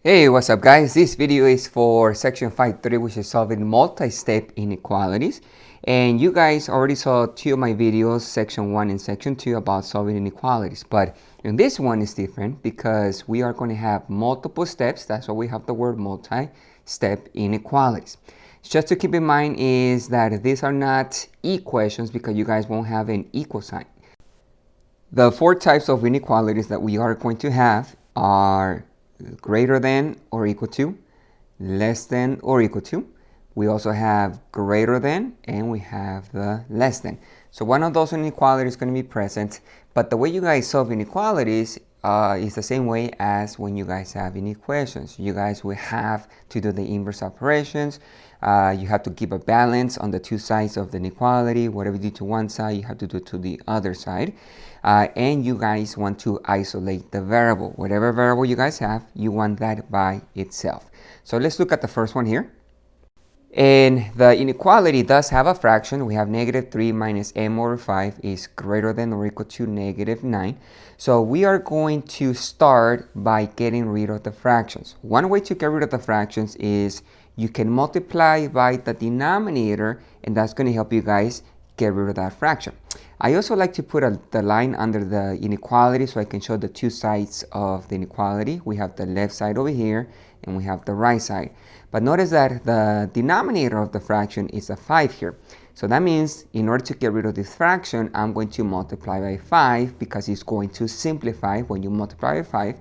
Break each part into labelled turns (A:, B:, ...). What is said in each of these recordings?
A: Hey, what's up guys? This video is for section 5.3, which is solving multi-step inequalities. And you guys already saw two of my videos, section 1 and section 2, about solving inequalities. But in this one is different because we are going to have multiple steps. That's why we have the word multi-step inequalities. Just to keep in mind is that these are not equations because you guys won't have an equal sign. The four types of inequalities that we are going to have are greater than or equal to, less than or equal to. We also have greater than, and we have the less than. So one of those inequalities is going to be present, but the way you guys solve inequalities is the same way as when you guys have inequations. You guys will have to do the inverse operations. You have to keep a balance on the two sides of the inequality. Whatever you do to one side, you have to do to the other side. And you guys want to isolate the variable. Whatever variable you guys have, you want that by itself. So let's look at the first one here. And the inequality does have a fraction. We have -3 minus m over 5 is greater than or equal to -9. So we are going to start by getting rid of the fractions. One way to get rid of the fractions is you can multiply by the denominator, and that's going to help you guys get rid of that fraction. I also like to put the line under the inequality so I can show the two sides of the inequality. We have the left side over here and we have the right side. But notice that the denominator of the fraction is a 5 here. So that means in order to get rid of this fraction, I'm going to multiply by 5 because it's going to simplify. When you multiply by 5,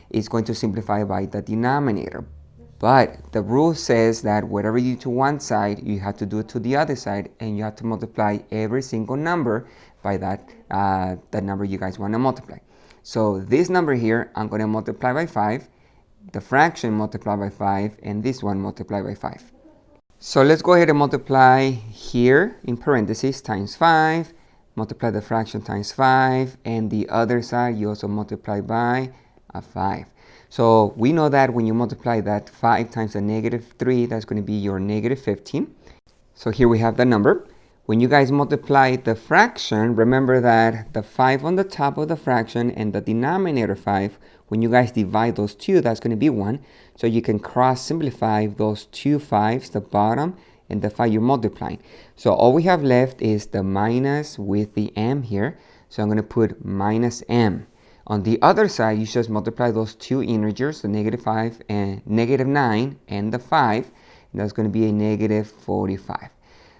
A: it's going to simplify by the denominator. But the rule says that whatever you do to one side, you have to do it to the other side, and you have to multiply every single number by that the number you guys want to multiply. So this number here, I'm going to multiply by 5, the fraction multiply by 5, and this one multiply by 5. So let's go ahead and multiply here in parentheses times 5, multiply the fraction times 5, and the other side you also multiply by a 5. So we know that when you multiply that 5 times a -3, that's going to be your -15. So here we have the number. When you guys multiply the fraction, remember that the 5 on the top of the fraction and the denominator 5, when you guys divide those two, that's going to be 1. So you can cross simplify those two 5s, the bottom and the 5 you're multiplying. So all we have left is the minus with the m here. So I'm going to put minus m. On the other side, you just multiply those two integers, the -5 and -9 and the 5. And that's going to be a -45.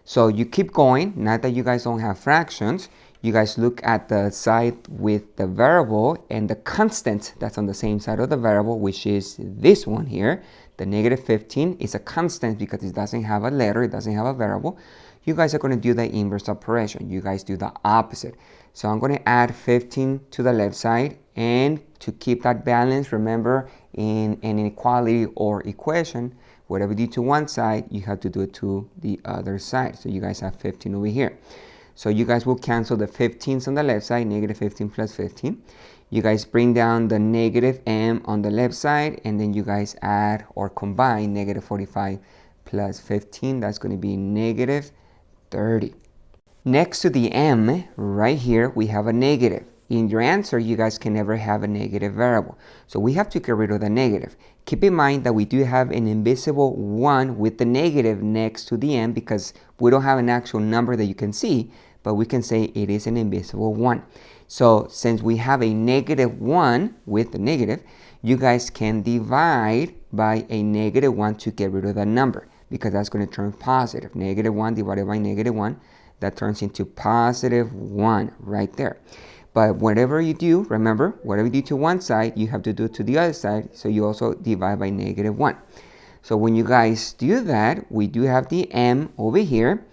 A: So you keep going. Not that you guys don't have fractions. You guys look at the side with the variable and the constant that's on the same side of the variable, which is this one here. The -15 is a constant because it doesn't have a letter, it doesn't have a variable. You guys are going to do the inverse operation. You guys do the opposite. So I'm going to add 15 to the left side, and to keep that balance, remember in an inequality or equation, whatever you do to one side, you have to do it to the other side. So you guys have 15 over here. So you guys will cancel the 15s on the left side, -15 plus 15. You guys bring down the -m on the left side, and then you guys add or combine -45 plus 15. That's going to be -30. Next to the m, right here, we have a negative. In your answer, you guys can never have a negative variable. So we have to get rid of the negative. Keep in mind that we do have an invisible 1 with the negative next to the m because we don't have an actual number that you can see, but we can say it is an invisible 1. So since we have a -1 with the negative, you guys can divide by a -1 to get rid of the number because that's going to turn positive. -1 divided by -1, that turns into +1 right there. But whatever you do, remember, whatever you do to one side, you have to do it to the other side. So you also divide by -1. So when you guys do that, we do have the m over here.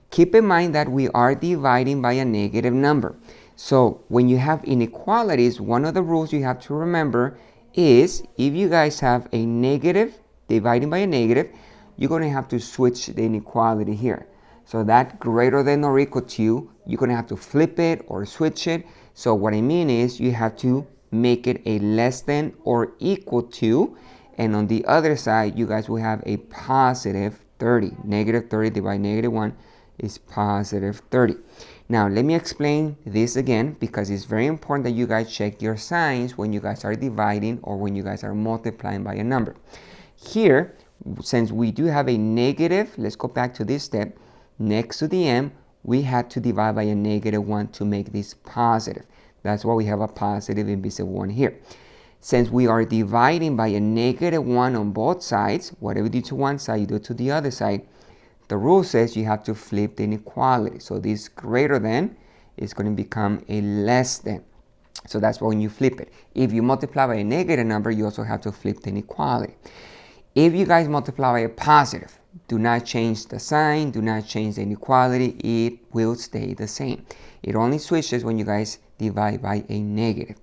A: Keep in mind that we are dividing by a negative number. So when you have inequalities, one of the rules you have to remember is if you guys have a negative dividing by a negative, you're going to have to switch the inequality here. So that greater than or equal to, you're going to have to flip it or switch it. So what I mean is you have to make it a less than or equal to. And on the other side, you guys will have a +30. -30 divided by -1 is positive 30. Now, let me explain this again because it's very important that you guys check your signs when you guys are dividing or when you guys are multiplying by a number. Here, since we do have a negative, let's go back to this step. Next to the m, we had to divide by a -1 to make this positive. That's why we have a positive invisible 1 here. Since we are dividing by a -1 on both sides, whatever you do to one side, you do to the other side. The rule says you have to flip the inequality. So this greater than is going to become a less than. So that's when you flip it. If you multiply by a negative number, you also have to flip the inequality. If you guys multiply by a positive, do not change the sign, do not change the inequality, it will stay the same. It only switches when you guys divide by a negative.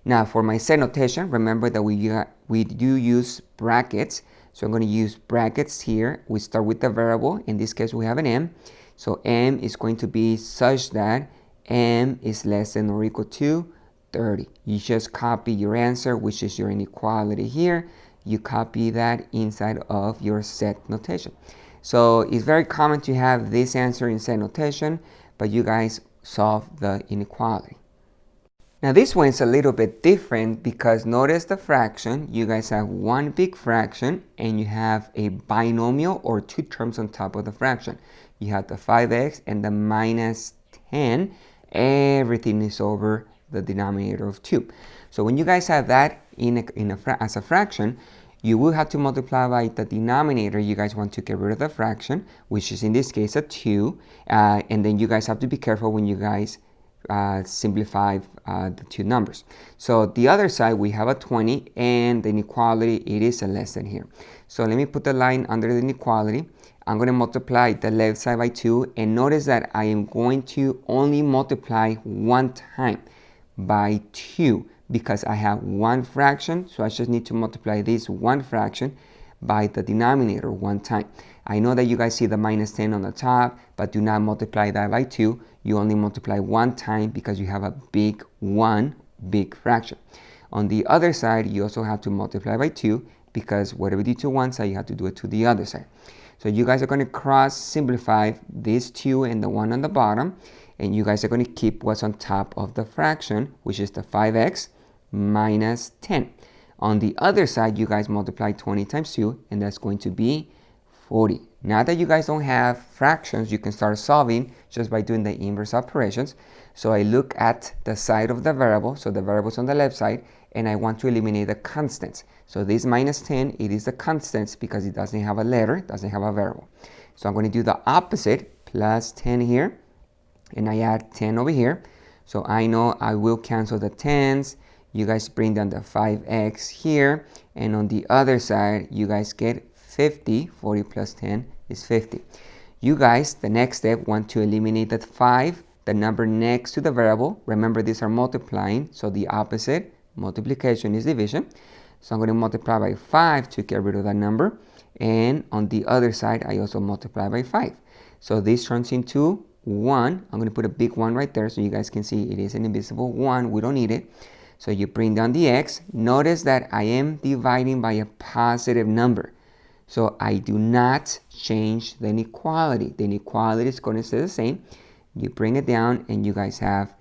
A: Now for my set notation, remember that we do use brackets. So I'm going to use brackets here. We start with the variable. In this case, we have an m. So m is going to be such that m is less than or equal to 30. You just copy your answer, which is your inequality here. You copy that inside of your set notation. So it's very common to have this answer in set notation, but you guys solve the inequality. Now this one's a little bit different because notice the fraction. You guys have one big fraction and you have a binomial or two terms on top of the fraction. You have the 5x and the -10. Everything is over the denominator of 2. So when you guys have that as a fraction, you will have to multiply by the denominator. You guys want to get rid of the fraction, which is in this case a 2. And then you guys have to be careful when you guys simplify the two numbers. So the other side we have a 20 and the inequality, it is a less than here. So let me put the line under the inequality. I'm going to multiply the left side by 2 and notice that I am going to only multiply one time by 2 because I have one fraction. So I just need to multiply this one fraction by the denominator one time. I know that you guys see the -10 on the top, but do not multiply that by 2. You only multiply one time because you have a big fraction. On the other side, you also have to multiply by 2 because whatever you do to one side, you have to do it to the other side. So you guys are going to cross simplify this 2 and the 1 on the bottom, and you guys are going to keep what's on top of the fraction, which is the 5x minus 10. On the other side, you guys multiply 20 times 2, and that's going to be 40. Now that you guys don't have fractions, you can start solving just by doing the inverse operations. So I look at the side of the variable, so the variable's on the left side, and I want to eliminate the constants. So this -10, it is the constants because it doesn't have a letter, it doesn't have a variable. So I'm going to do the opposite, plus 10 here, and I add 10 over here. So I know I will cancel the 10s. You guys bring down the 5x here, and on the other side, you guys get 50. 40 plus 10 is 50. You guys, the next step, want to eliminate that 5, the number next to the variable. Remember, these are multiplying, so the opposite, multiplication, is division. So I'm going to multiply by 5 to get rid of that number. And on the other side, I also multiply by 5. So this turns into 1. I'm going to put a big 1 right there so you guys can see it is an invisible 1. We don't need it. So you bring down the x. Notice that I am dividing by a positive number. So I do not change the inequality. The inequality is going to stay the same. You bring it down and you guys have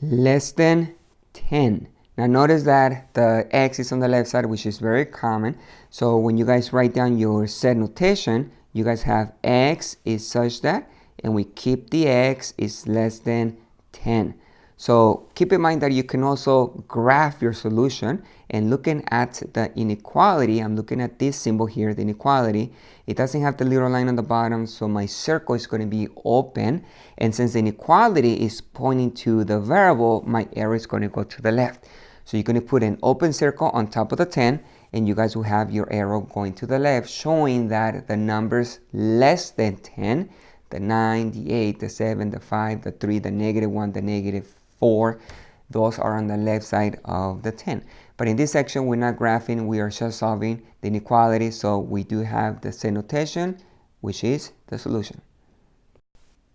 A: less than 10. Now notice that the x is on the left side, which is very common. So when you guys write down your set notation, you guys have x is such that, and we keep the x is less than 10. So keep in mind that you can also graph your solution, and looking at the inequality, I'm looking at this symbol here, the inequality. It doesn't have the little line on the bottom, so my circle is going to be open. And since the inequality is pointing to the variable, my arrow is going to go to the left. So you're going to put an open circle on top of the 10, and you guys will have your arrow going to the left, showing that the numbers less than 10, the 9, the 8, the 7, the 5, the 3, the -1, the -4, those are on the left side of the 10. But in this section, we're not graphing, we are just solving the inequality. So we do have the set notation, which is the solution.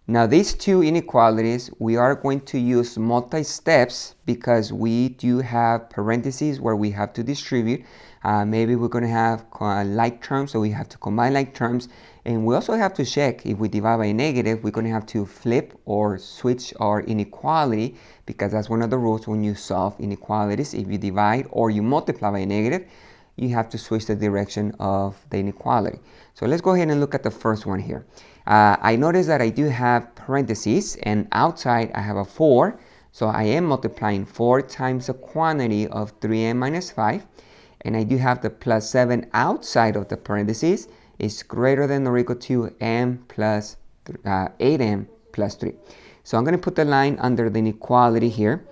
A: Now these two inequalities, we are going to use multi-steps because we do have parentheses where we have to distribute. Maybe we're going to have like terms, so we have to combine like terms. And we also have to check if we divide by a negative, we're going to have to flip or switch our inequality, because that's one of the rules when you solve inequalities. If you divide or you multiply by a negative, you have to switch the direction of the inequality. So let's go ahead and look at the first one here. I notice that I do have parentheses, and outside I have a 4. So I am multiplying 4 times the quantity of 3m minus 5. And I do have the plus 7 outside of the parentheses is greater than or equal to m plus 8m plus 3. So I'm going to put the line under the inequality here.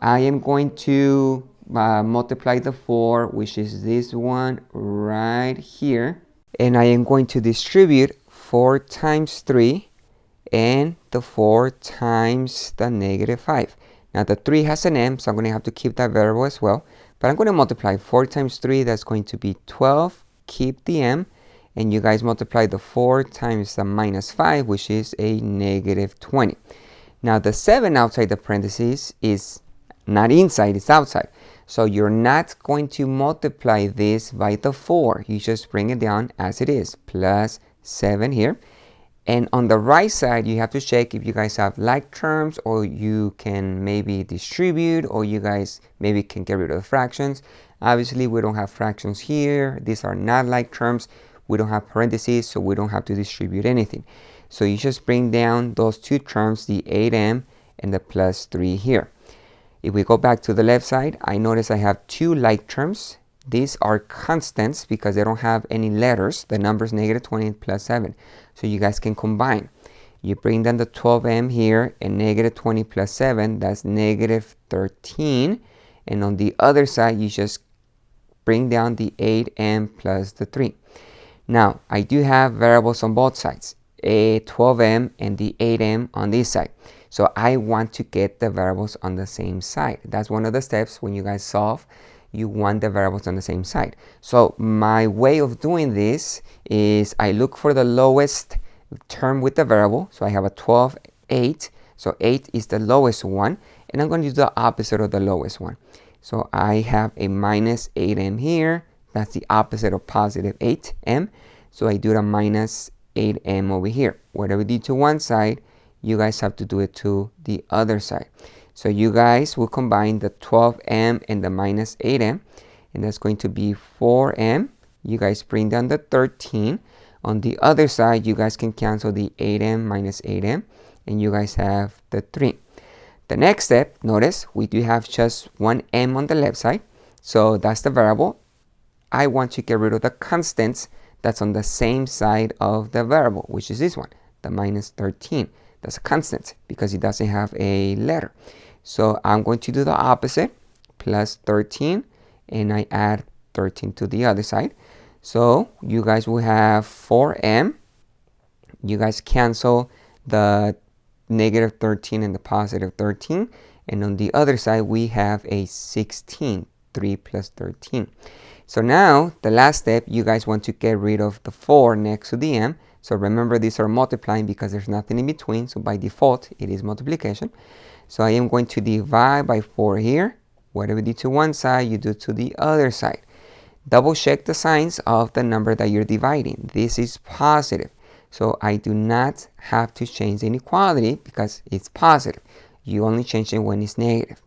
A: I am going to multiply the 4, which is this one right here. And I am going to distribute 4 times 3 and the 4 times the negative 5. Now the 3 has an m, so I'm going to have to keep that variable as well. But I'm going to multiply 4 times 3, that's going to be 12, keep the m. And you guys multiply the 4 times the minus 5, which is a negative 20. Now the 7 outside the parentheses is not inside, it's outside. So you're not going to multiply this by the 4. You just bring it down as it is, plus 7 here. And on the right side, you have to check if you guys have like terms, or you can maybe distribute, or you guys maybe can get rid of the fractions. Obviously, we don't have fractions here. These are not like terms. We don't have parentheses, so we don't have to distribute anything. So you just bring down those two terms, the 8m and the plus 3 here. If we go back to the left side, I notice I have two like terms. These are constants because they don't have any letters. The number is negative 20 plus 7. So you guys can combine. You bring down the 12m here, and negative 20 plus 7, that's negative 13. And on the other side, you just bring down the 8m plus the 3. Now, I do have variables on both sides, a 12m and the 8m on this side. So I want to get the variables on the same side. That's one of the steps when you guys solve. You want the variables on the same side. So my way of doing this is I look for the lowest term with the variable. So I have a 12, 8. So 8 is the lowest one. And I'm going to use the opposite of the lowest one. So I have a minus 8m here. That's the opposite of positive 8m. So I do the minus 8m over here. Whatever we do to one side, you guys have to do it to the other side. So you guys will combine the 12m and the minus 8m, and that's going to be 4m. You guys bring down the 13. On the other side, you guys can cancel the 8m minus 8m, and you guys have the 3. The next step, notice we do have just one m on the left side, so that's the variable. I want to get rid of the constants that's on the same side of the variable, which is this one, the minus 13. That's a constant because it doesn't have a letter. So I'm going to do the opposite, plus 13, and I add 13 to the other side. So you guys will have 4m. You guys cancel the negative 13 and the positive 13. And on the other side, we have a 16, 3 plus 13. So now, the last step, you guys want to get rid of the 4 next to the m. So remember, these are multiplying because there's nothing in between. So by default, it is multiplication. So I am going to divide by 4 here. Whatever you do to one side, you do to the other side. Double check the signs of the number that you're dividing. This is positive. So I do not have to change the inequality because it's positive. You only change it when it's negative.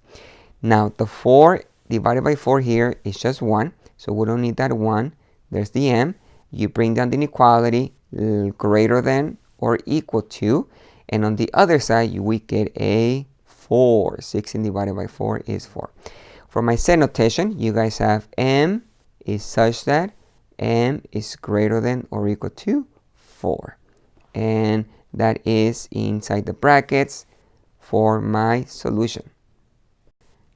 A: Now, the 4 divided by 4 here is just 1. So we don't need that 1. There's the m. You bring down the inequality, greater than or equal to. And on the other side, we get a 4. 16 divided by 4 is 4. For my set notation, you guys have m is such that m is greater than or equal to 4. And that is inside the brackets for my solution.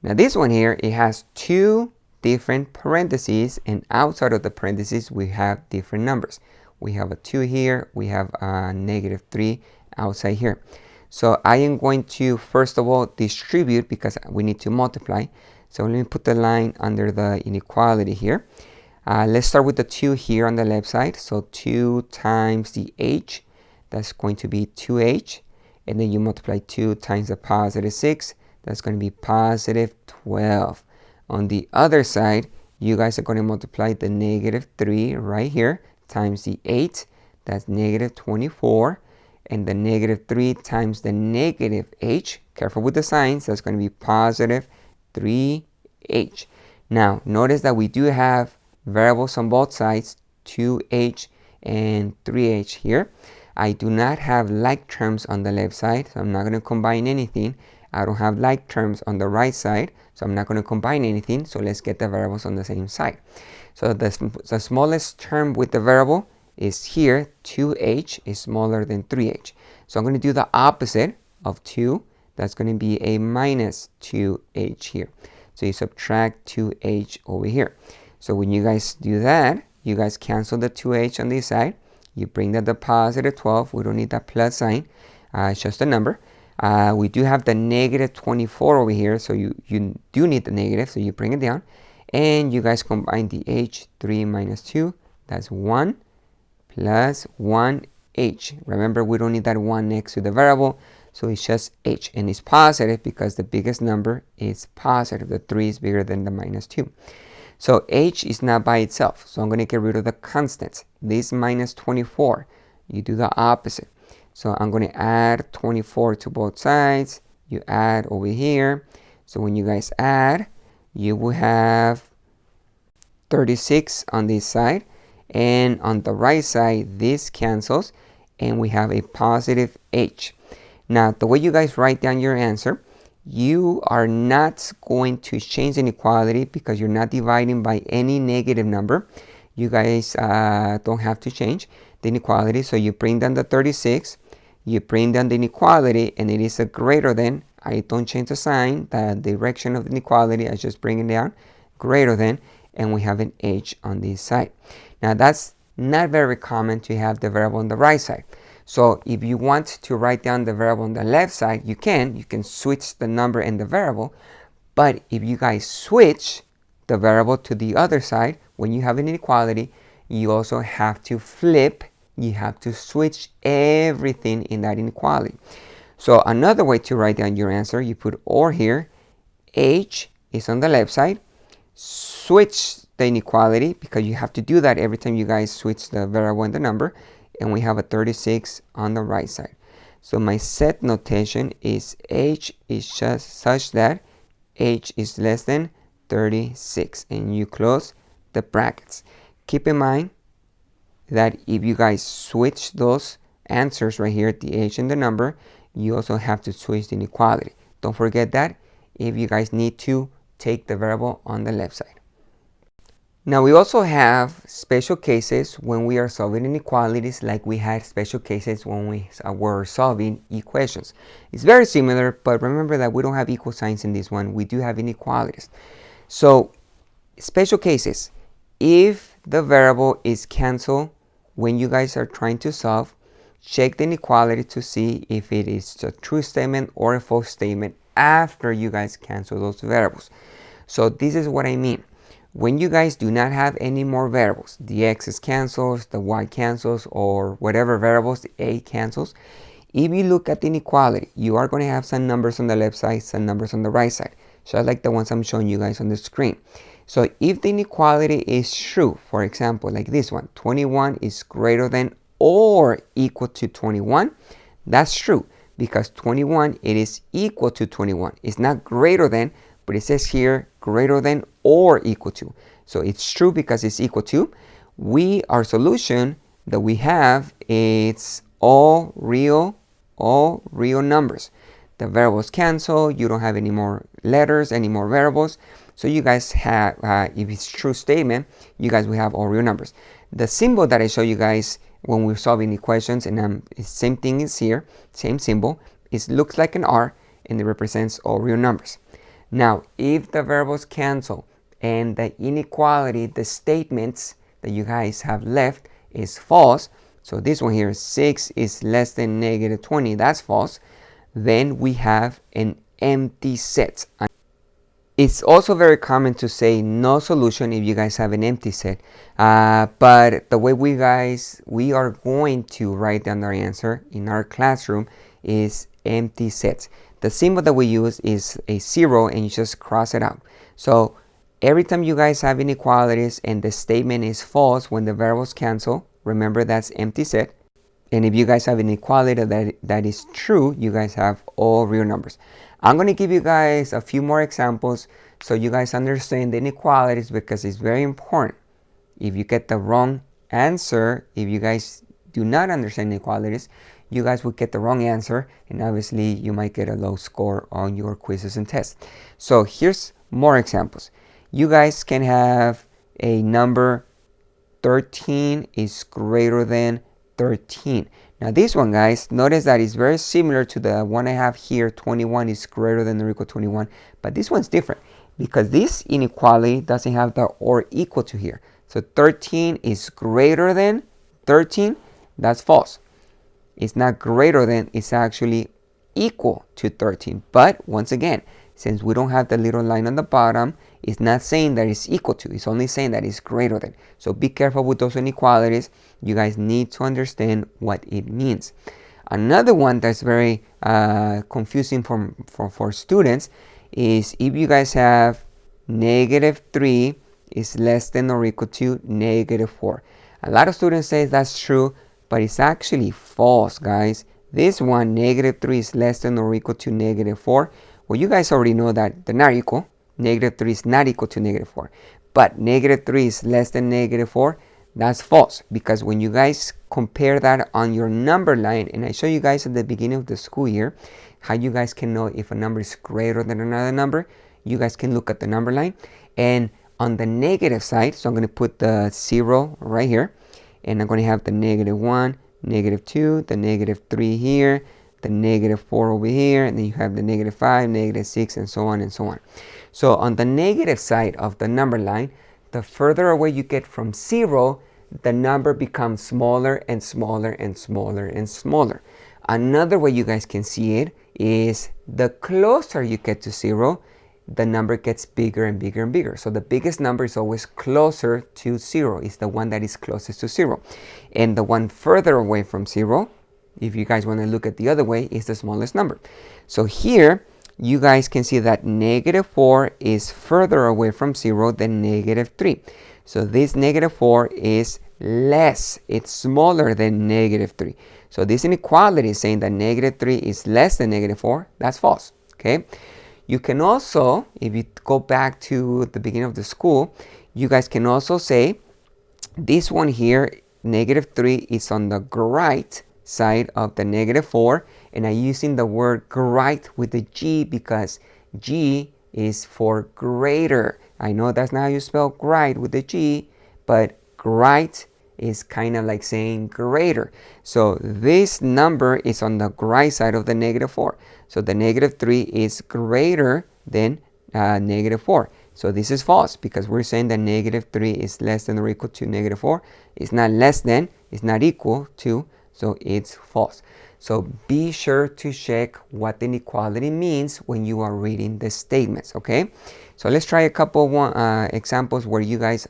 A: Now this one here, it has two different parentheses, and outside of the parentheses we have different numbers. We have a 2 here, we have a negative 3 outside here. So I am going to first of all distribute because we need to multiply. So let me put the line under the inequality here. Let's start with the 2 here on the left side. So 2 times the h, that's going to be 2h. and then you multiply 2 times the positive 6. That's going to be positive 12. On the other side, you guys are going to multiply the negative 3 right here times the 8. That's negative 24. And the negative 3 times the negative h. Careful with the signs. That's going to be positive 3h. Now, notice that we do have variables on both sides, 2h and 3h here. I do not have like terms on the left side, so I'm not going to combine anything. I don't have like terms on the right side, so I'm not going to combine anything. So let's get the variables on the same side. So the smallest term with the variable is here. 2h is smaller than 3h. So I'm going to do the opposite of 2. That's going to be a minus 2h here. So you subtract 2h over here. So when you guys do that, you guys cancel the 2h on this side. You bring that to positive 12. We don't need that plus sign. It's just a number. We do have the negative 24 over here, so you do need the negative, so you bring it down. And you guys combine the h, 3 minus 2. That's 1 plus 1h. Remember, we don't need that 1 next to the variable, so it's just h. And it's positive because the biggest number is positive. The 3 is bigger than the minus 2. So h is not by itself, so I'm going to get rid of the constants. This minus 24, you do the opposite. So I'm going to add 24 to both sides. You add over here. So when you guys add, you will have 36 on this side. And on the right side, this cancels. And we have a positive h. Now, the way you guys write down your answer, you are not going to change the inequality because you're not dividing by any negative number. You guys don't have to change the inequality. So you bring down the 36, you bring down the inequality, and it is a greater than. I don't change the sign, the direction of the inequality. I just bring it down, greater than, and we have an h on this side. Now that's not very common to have the variable on the right side. So if you want to write down the variable on the left side, you can switch the number and the variable. But if you guys switch the variable to the other side, when you have an inequality, you also have to flip. You have to switch everything in that inequality. So another way to write down your answer, you put or here. H is on the left side. Switch the inequality because you have to do that every time you guys switch the variable and the number. And we have a 36 on the right side. So my set notation is h is just such that h is less than 36. And you close the brackets. Keep in mind that if you guys switch those answers right here, the h and the number, you also have to switch the inequality. Don't forget that if you guys need to take the variable on the left side. Now we also have special cases when we are solving inequalities, like we had special cases when we were solving equations. It's very similar, but remember that we don't have equal signs in this one. We do have inequalities. So special cases, if the variable is canceled when you guys are trying to solve, check the inequality to see if it is a true statement or a false statement after you guys cancel those variables. So this is what I mean. When you guys do not have any more variables, the x cancels, the y cancels, or whatever variables, the a cancels. If you look at the inequality, you are going to have some numbers on the left side, some numbers on the right side, just like the ones I'm showing you guys on the screen. So if the inequality is true, for example, like this one, 21 is greater than or equal to 21, that's true because 21, it is equal to 21. It's not greater than, but it says here greater than or equal to. So it's true because it's equal to. Our solution that we have, it's all real numbers. The variables cancel. You don't have any more letters, any more variables. So you guys have, if it's true statement, you guys will have all real numbers. The symbol that I show you guys when we're solving equations, and same thing is here, same symbol. It looks like an R, and it represents all real numbers. Now, if the variables cancel and the inequality, the statements that you guys have left is false, so this one here, 6 is less than negative 20, that's false, then we have an empty set. It's also very common to say no solution if you guys have an empty set. But the way we are going to write down our answer in our classroom is empty sets. The symbol that we use is a 0, and you just cross it out. So every time you guys have inequalities and the statement is false when the variables cancel, remember that's empty set. And if you guys have inequality that is true, you guys have all real numbers. I'm going to give you guys a few more examples so you guys understand the inequalities, because it's very important. If you get the wrong answer, if you guys do not understand inequalities, you guys will get the wrong answer, and obviously you might get a low score on your quizzes and tests. So here's more examples. You guys can have a number 13 is greater than 13. Now this one, guys, notice that it's very similar to the one I have here. 21 is greater than or equal to 21, but this one's different because this inequality doesn't have the or equal to here. So 13 is greater than 13. That's false. It's not greater than, it's actually equal to 13. But once again, since we don't have the little line on the bottom, it's not saying that it's equal to, it's only saying that it's greater than. So be careful with those inequalities. You guys need to understand what it means. Another one that's very confusing for students is if you guys have -3 is less than or equal to -4. A lot of students say that's true, but it's actually false, guys. This one, -3 is less than or equal to -4. Well, you guys already know that they're not equal. -3 is not equal to -4. But -3 is less than -4. That's false, because when you guys compare that on your number line, and I show you guys at the beginning of the school year how you guys can know if a number is greater than another number, you guys can look at the number line. And on the negative side, so I'm going to put the 0 right here, and I'm going to have the -1, -2, the -3 here, the -4 over here, and then you have the -5, -6, and so on and so on. So on the negative side of the number line, the further away you get from 0, the number becomes smaller and smaller and smaller and smaller. Another way you guys can see it is the closer you get to 0, the number gets bigger and bigger and bigger. So the biggest number is always closer to 0. It's the one that is closest to 0. And the one further away from 0, if you guys want to look at the other way, is the smallest number. So here, you guys can see that -4 is further away from 0 than -3. So this -4 is less. It's smaller than -3. So this inequality is saying that -3 is less than -4. That's false. Okay. You can also, if you go back to the beginning of the school, you guys can also say this one here, -3, is on the right side of the -4, and I'm using the word great with the G because G is for greater. I know that's not how you spell great with the G, but great is kind of like saying greater. So this number is on the right side of the -4. So the -3 is greater than -4. So this is false because we're saying that -3 is less than or equal to -4. It's not less than, it's not equal to, so it's false. So be sure to check what the inequality means when you are reading the statements, okay? So let's try a couple examples where you guys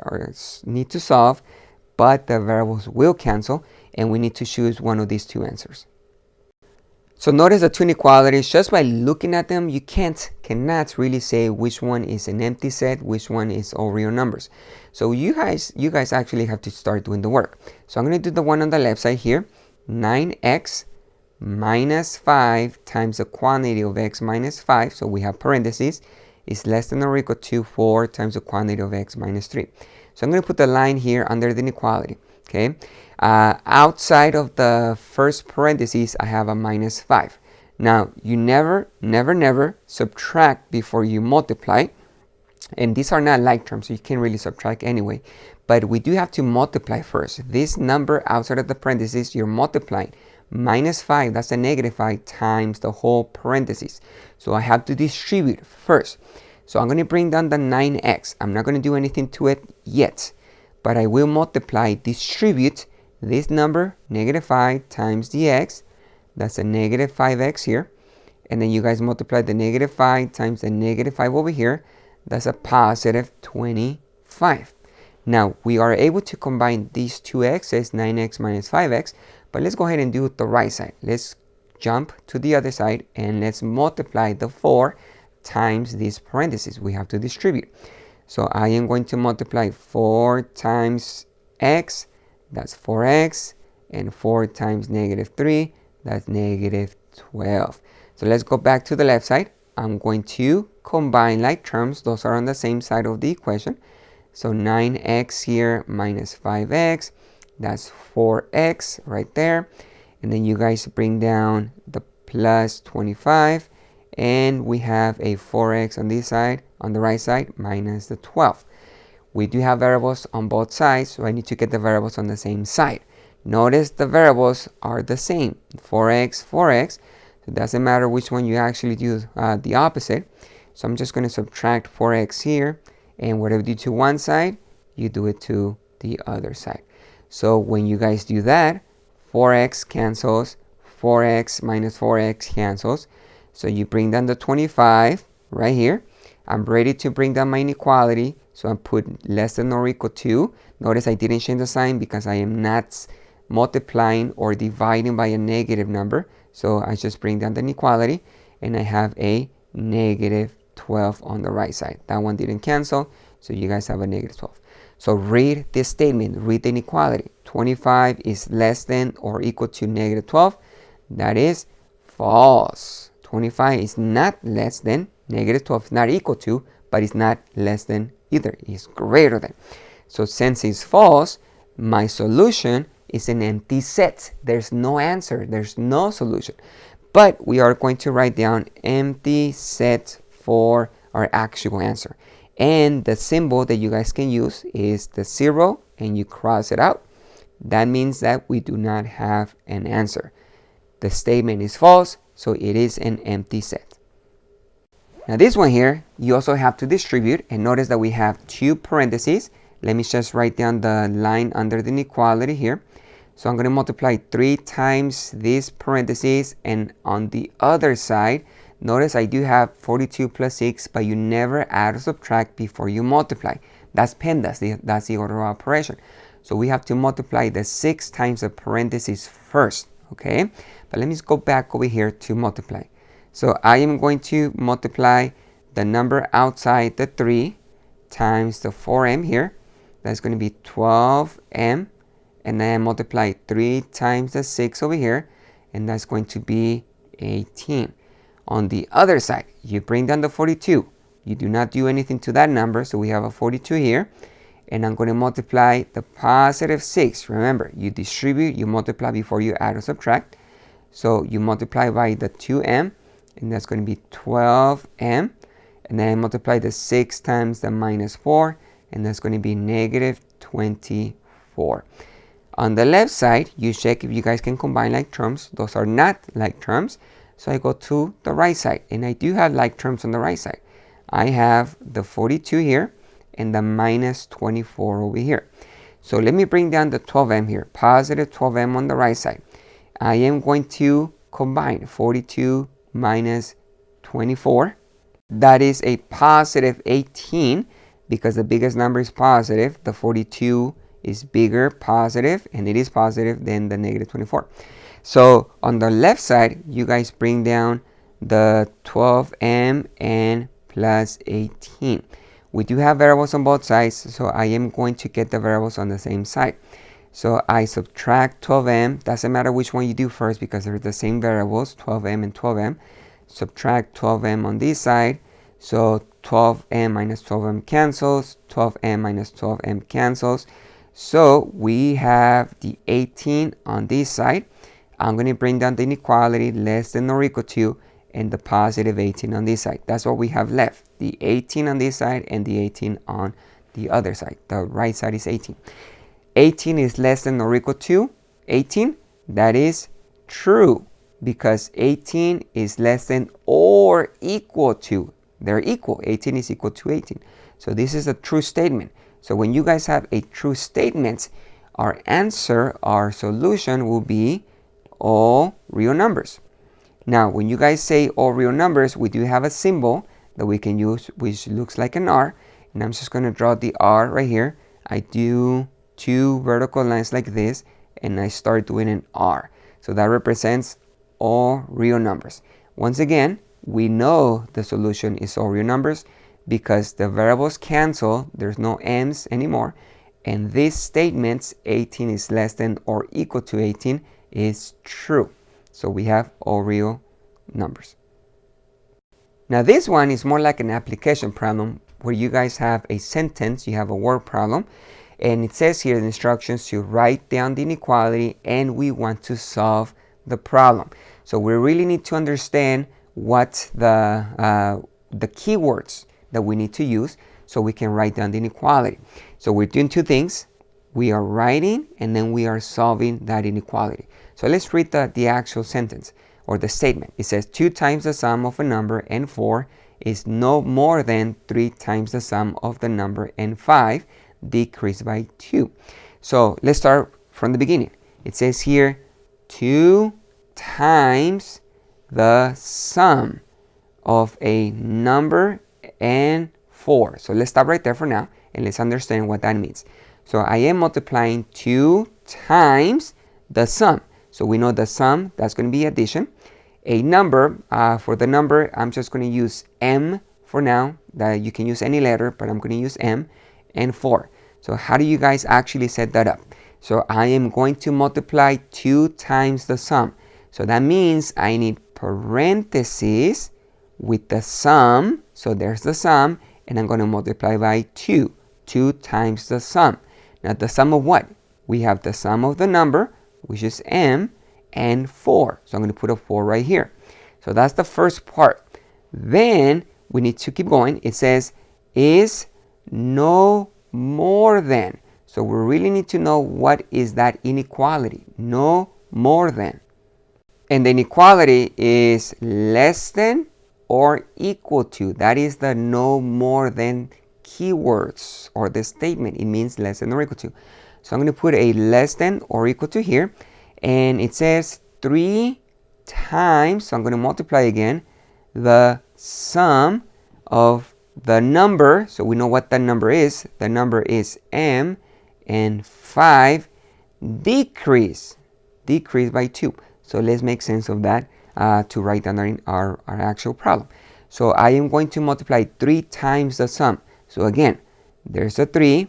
A: need to solve, but the variables will cancel, and we need to choose one of these two answers. So notice the two inequalities. Just by looking at them, you cannot really say which one is an empty set, which one is all real numbers. So you guys actually have to start doing the work. So I'm going to do the one on the left side here. 9x minus 5 times the quantity of x minus 5, so we have parentheses, is less than or equal to 4 times the quantity of x minus 3. So I'm going to put the line here under the inequality. Okay. Outside of the first parentheses, I have a minus 5. Now, you never subtract before you multiply. And these are not like terms, so you can't really subtract anyway. But we do have to multiply first. This number outside of the parentheses, you're multiplying. Minus 5, that's a -5 times the whole parentheses. So I have to distribute first. So I'm going to bring down the 9x. I'm not going to do anything to it yet. But I will multiply, distribute this number, -5 times the x. That's a -5x here. And then you guys multiply the -5 times the -5 over here. That's a positive 25. Now, we are able to combine these two x's, 9x minus 5x. But let's go ahead and do it the right side. Let's jump to the other side and let's multiply the 4 times these parentheses. We have to distribute. So I am going to multiply 4 times x, that's 4x, and 4 times -3, that's -12. So let's go back to the left side. I'm going to combine like terms. Those are on the same side of the equation. So 9x here minus 5x, that's 4x right there. And then you guys bring down the plus 25. And we have a 4x on this side, on the right side, minus the 12. We do have variables on both sides, so I need to get the variables on the same side. Notice the variables are the same, 4x, 4x. So it doesn't matter which one you actually do the opposite. So I'm just going to subtract 4x here. And whatever you do to one side, you do it to the other side. So when you guys do that, 4x cancels, 4x minus 4x cancels. So you bring down the 25 right here. I'm ready to bring down my inequality. So I put less than or equal to. Notice I didn't change the sign because I am not multiplying or dividing by a negative number. So I just bring down the inequality and I have a -12 on the right side. That one didn't cancel. So you guys have a -12. So read this statement, read the inequality. 25 is less than or equal to -12. That is false. 25 is not less than, -12 is not equal to, but it's not less than either. It's greater than. So since it's false, my solution is an empty set. There's no answer. There's no solution. But we are going to write down empty set for our actual answer. And the symbol that you guys can use is the 0 and you cross it out. That means that we do not have an answer. The statement is false, so it is an empty set. Now this one here, you also have to distribute, and notice that we have 2 parentheses. Let me just write down the line under the inequality here. So I'm going to multiply 3 times this parentheses, and on the other side, notice I do have 42 plus 6, but you never add or subtract before you multiply. That's PEMDAS, that's the order of operation. So we have to multiply the 6 times the parentheses first, okay? But let me just go back over here to multiply. So I am going to multiply the number outside the 3 times the 4m here. That's going to be 12m. And then I multiply 3 times the 6 over here. And that's going to be 18. On the other side, you bring down the 42. You do not do anything to that number. So we have a 42 here. And I'm going to multiply the positive 6. Remember, you distribute, you multiply before you add or subtract. So you multiply by the 2m. And that's going to be 12m. And then I multiply the 6 times the -4. And that's going to be -24. On the left side, you check if you guys can combine like terms. Those are not like terms. So I go to the right side. And I do have like terms on the right side. I have the 42 here and the -24 over here. So let me bring down the 12m here. Positive 12m on the right side. I am going to combine 42 minus 24. That is a positive 18 because the biggest number is positive. The 42 is bigger, positive, and it is positive than the -24. So on the left side, you guys bring down the 12m and plus 18. We do have variables on both sides, so I am going to get the variables on the same side. So I subtract 12m. Doesn't matter which one you do first because they're the same variables, 12m and 12m. Subtract 12m on this side. So 12m minus 12m cancels. 12m minus 12m cancels. So we have the 18 on this side. I'm going to bring down the inequality less than or equal to and the positive 18 on this side. That's what we have left. The 18 on this side and the 18 on the other side. The right side is 18. 18 is less than or equal to 18. That is true because 18 is less than or equal to. They're equal. 18 is equal to 18. So this is a true statement. So when you guys have a true statement, our answer, our solution will be all real numbers. Now, when you guys say all real numbers, we do have a symbol that we can use, which looks like an R. And I'm just going to draw the R right here. I do 2 vertical lines like this, and I start doing an R. So that represents all real numbers. Once again, we know the solution is all real numbers because the variables cancel, there's no m's anymore, and this statement, 18 is less than or equal to 18, is true. So we have all real numbers. Now this one is more like an application problem where you guys have a sentence, you have a word problem, and it says here the instructions to write down the inequality and we want to solve the problem. So we really need to understand what the keywords that we need to use so we can write down the inequality. So we're doing two things. We are writing and then we are solving that inequality. So let's read the actual sentence or the statement. It says 2 times the sum of a number and 4 is no more than 3 times the sum of the number and 5 decreased by 2. So let's start from the beginning. It says here 2 times the sum of a number and 4. So let's stop right there for now and let's understand what that means. So I am multiplying 2 times the sum. So we know the sum, that's going to be addition. A number, for the number, I'm just going to use m for now. That you can use any letter, but I'm going to use m, and 4. So how do you guys actually set that up? So I am going to multiply 2 times the sum. So that means I need parentheses with the sum. So there's the sum, and I'm going to multiply by 2. 2 times the sum. Now the sum of what? We have the sum of the number, which is m, and 4. So I'm going to put a 4 right here. So that's the first part. Then we need to keep going. It says is no more than. So we really need to know what is that inequality. No more than. And the inequality is less than or equal to. That is the no more than keywords or the statement. It means less than or equal to. So I'm going to put a less than or equal to here. And it says 3 times, so I'm going to multiply again, the sum of the number. So we know what the number is. The number is m, and 5 decrease by 2. So let's make sense of that to write down our actual problem. So I am going to multiply 3 times the sum. So again, there's a 3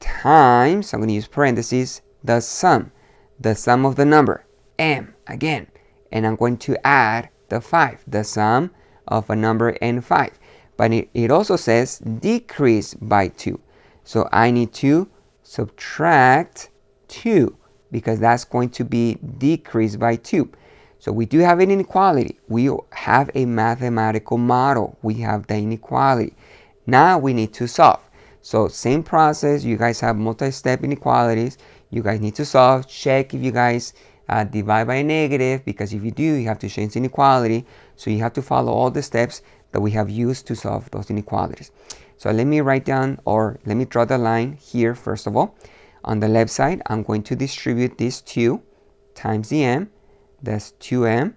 A: times, I'm going to use parentheses, the sum of the number, m, again. And I'm going to add the 5, the sum of a number and 5. But it also says decrease by 2. So I need to subtract 2 because that's going to be decreased by 2. So we do have an inequality. We have a mathematical model. We have the inequality. Now we need to solve. So same process. You guys have multi-step inequalities. You guys need to solve. Check if you guys divide by a negative, because if you do, you have to change the inequality. So you have to follow all the steps that we have used to solve those inequalities. So let me write down, or let me draw the line here first of all. On the left side, I'm going to distribute this 2 times the m. That's 2m.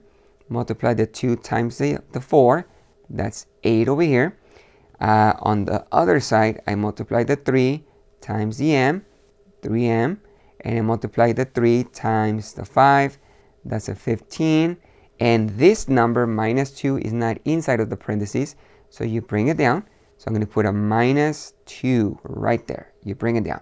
A: Multiply the 2 times the 4. That's 8 over here. On the other side, I multiply the 3 times the m, 3m, and I multiply the 3 times the 5, that's a 15, and this number minus 2 is not inside of the parentheses, so you bring it down. So I'm going to put a minus 2 right there. You bring it down.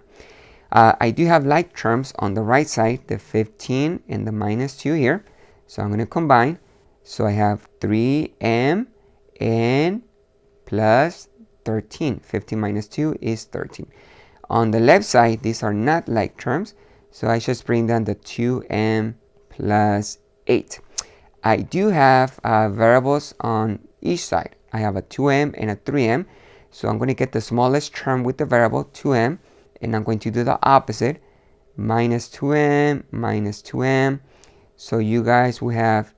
A: I do have like terms on the right side, the 15 and the minus 2 here, so I'm going to combine. So I have 3m and plus 13. 15 minus 2 is 13. On the left side, these are not like terms, so I just bring down the 2m plus 8. I do have variables on each side. I have a 2m and a 3m, so I'm going to get the smallest term with the variable 2m, and I'm going to do the opposite, minus 2m, minus 2m. So you guys will have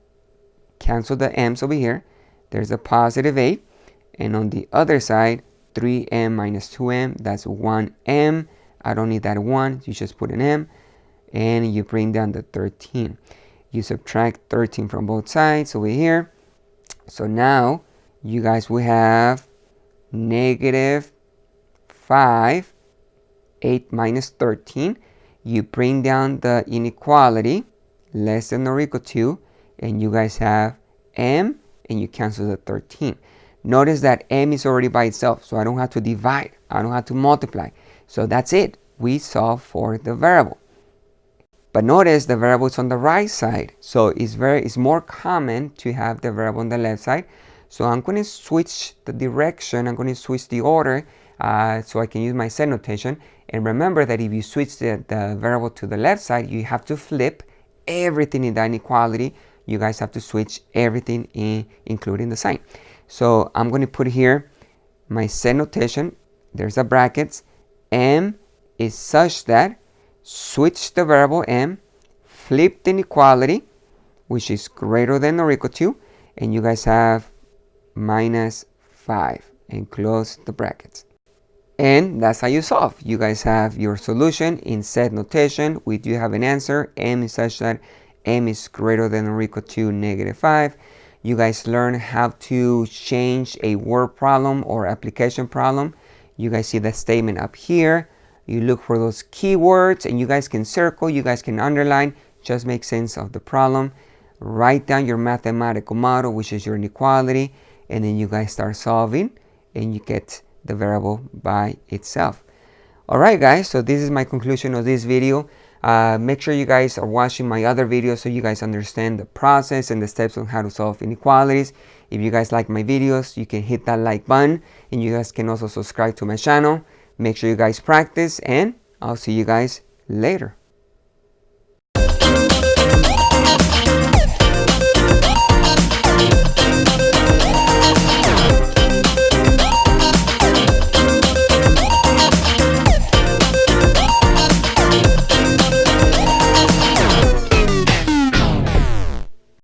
A: cancel the m's over here. There's a positive 8. And on the other side, 3m minus 2m, that's 1m. I don't need that 1, you just put an m. And you bring down the 13. You subtract 13 from both sides over here. So now, you guys will have negative 5, 8 minus 13. You bring down the inequality, less than or equal to, and you guys have m, and you cancel the 13. Notice that m is already by itself, so I don't have to divide, I don't have to multiply. So that's it, we solve for the variable. But notice the variable is on the right side, so it's more common to have the variable on the left side. So I'm going to switch the direction, I'm going to switch the order, so I can use my set notation. And remember that if you switch the variable to the left side, you have to flip everything in the inequality. You guys have to switch everything in, including the sign. So I'm going to put here my set notation. There's a brackets. M is such that, switch the variable m, flip the inequality, which is greater than or equal to, and you guys have minus 5, and close the brackets. And that's how you solve. You guys have your solution in set notation. We do have an answer. M is such that m is greater than or equal to -5. You guys learn how to change a word problem or application problem. You guys see the statement up here. You look for those keywords, and you guys can circle, you guys can underline, just make sense of the problem. Write down your mathematical model, which is your inequality, and then you guys start solving, and you get the variable by itself. Alright guys, so this is my conclusion of this video. Make sure you guys are watching my other videos so you guys understand the process and the steps on how to solve inequalities. If you guys like my videos, you can hit that like button, and you guys can also subscribe to my channel. Make sure you guys practice, and I'll see you guys later.